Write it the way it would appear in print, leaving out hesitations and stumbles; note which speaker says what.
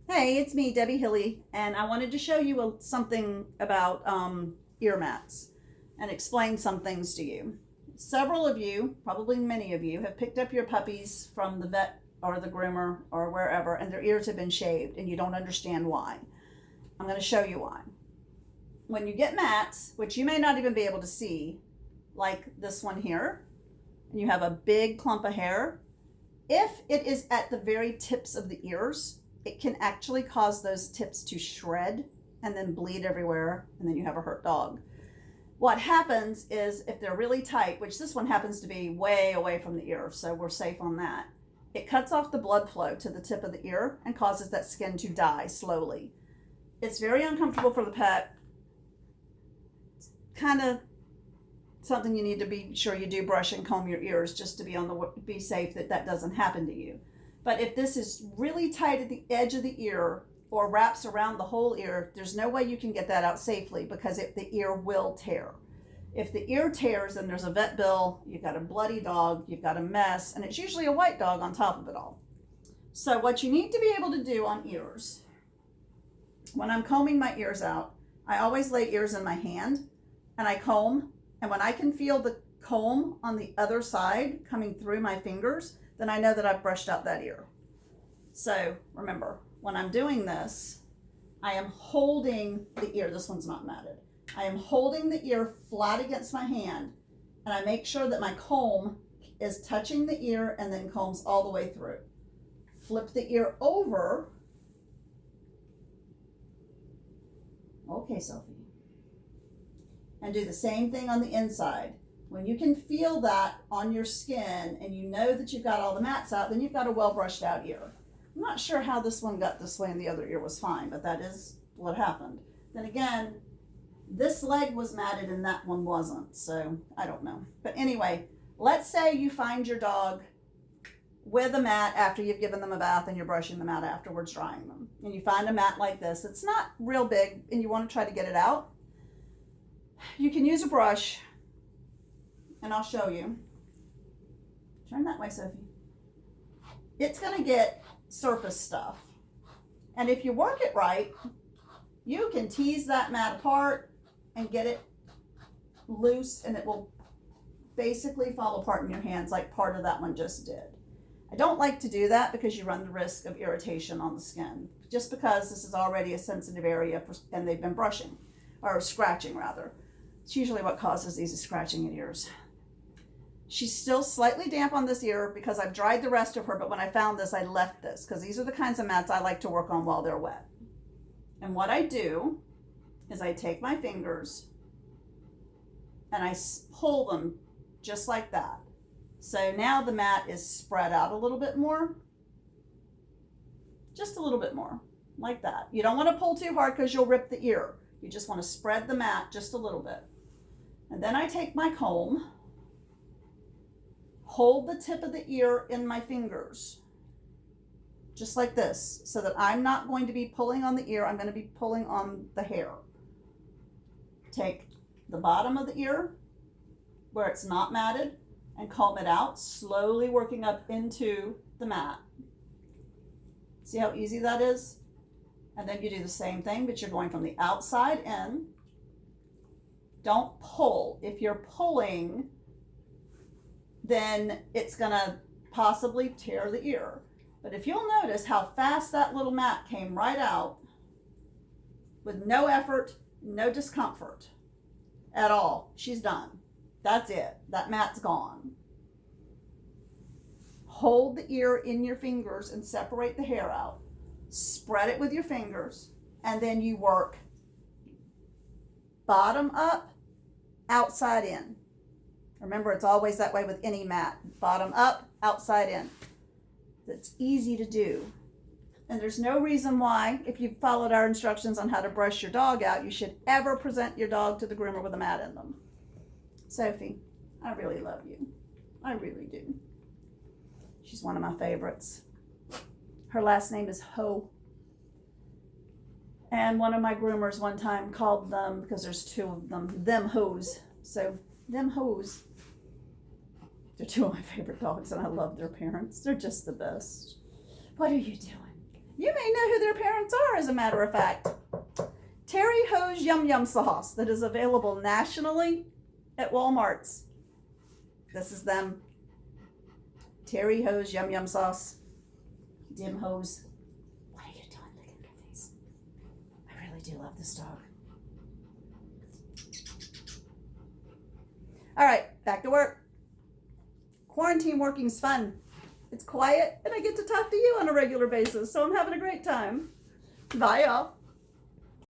Speaker 1: Hey, it's me, Debbie Hilly, and I wanted to show you something about ear mats and explain some things to you. Several of you, probably many of you, have picked up your puppies from the vet or the groomer or wherever, and their ears have been shaved, and you don't understand why. I'm going to show you why. When you get mats, which you may not even be able to see, like this one here, and you have a big clump of hair, if it is at the very tips of the ears, it can actually cause those tips to shred and then bleed everywhere, and then you have a hurt dog. What happens is if they're really tight, which this one happens to be way away from the ear, so we're safe on that, it cuts off the blood flow to the tip of the ear and causes that skin to die slowly. It's very uncomfortable for the pet. It's kind of something you need to be sure you do brush and comb your ears just to be safe that that doesn't happen to you. But if this is really tight at the edge of the ear or wraps around the whole ear, there's no way you can get that out safely because the ear will tear. If the ear tears, then there's a vet bill, you've got a bloody dog, you've got a mess, and it's usually a white dog on top of it all. So what you need to be able to do on ears, when I'm combing my ears out, I always lay ears in my hand and I comb, and when I can feel the comb on the other side coming through my fingers, then I know that I've brushed out that ear. So remember, when I'm doing this, I am holding the ear. This one's not matted. I am holding the ear flat against my hand, and I make sure that my comb is touching the ear and then combs all the way through. Flip the ear over. Okay, Sophie. And do the same thing on the inside. When you can feel that on your skin and you know that you've got all the mats out, then you've got a well brushed out ear. I'm not sure how this one got this way and the other ear was fine, but that is what happened. Then again, this leg was matted and that one wasn't, so I don't know. But anyway, let's say you find your dog with a mat after you've given them a bath and you're brushing them out afterwards, drying them. And you find a mat like this. It's not real big and you want to try to get it out. You can use a brush, and I'll show you. Turn that way, Sophie. It's going to get surface stuff. And if you work it right, you can tease that mat apart and get it loose, and it will basically fall apart in your hands like part of that one just did. I don't like to do that because you run the risk of irritation on the skin, just because this is already a sensitive area and they've been brushing, or scratching rather. It's usually what causes these is scratching in ears. She's still slightly damp on this ear because I've dried the rest of her, but when I found this, I left this because these are the kinds of mats I like to work on while they're wet. And what I do is I take my fingers and I pull them just like that. So now the mat is spread out a little bit more. Just a little bit more, like that. You don't want to pull too hard because you'll rip the ear. You just want to spread the mat just a little bit. And then I take my comb, hold the tip of the ear in my fingers, just like this, so that I'm not going to be pulling on the ear, I'm going to be pulling on the hair. Take the bottom of the ear, where it's not matted, and comb it out, slowly working up into the mat. See how easy that is? And then you do the same thing, but you're going from the outside in. Don't pull. If you're pulling, then it's gonna possibly tear the ear. But if you'll notice how fast that little mat came right out with no effort, no discomfort at all, she's done. That's it. That mat's gone. Hold the ear in your fingers and separate the hair out. Spread it with your fingers, and then you work bottom up, outside in. Remember, it's always that way with any mat. Bottom up, outside in. It's easy to do. And there's no reason why, if you've followed our instructions on how to brush your dog out, you should ever present your dog to the groomer with a mat in them. Sophie, I really love you. I really do. She's one of my favorites. Her last name is Ho. And one of my groomers one time called them, because there's two of them hoes. So, them hoes. They're two of my favorite dogs, and I love their parents. They're just the best. What are you doing? You may know who their parents are, as a matter of fact. Terry Ho's Yum Yum Sauce, that is available nationally at Walmart's. This is them. Terry Ho's Yum Yum Sauce. Dim Hose. What are you doing? Look at your face. I really do love this dog. All right, back to work. Quarantine working's fun. It's quiet, and I get to talk to you on a regular basis, so I'm having a great time. Bye, y'all.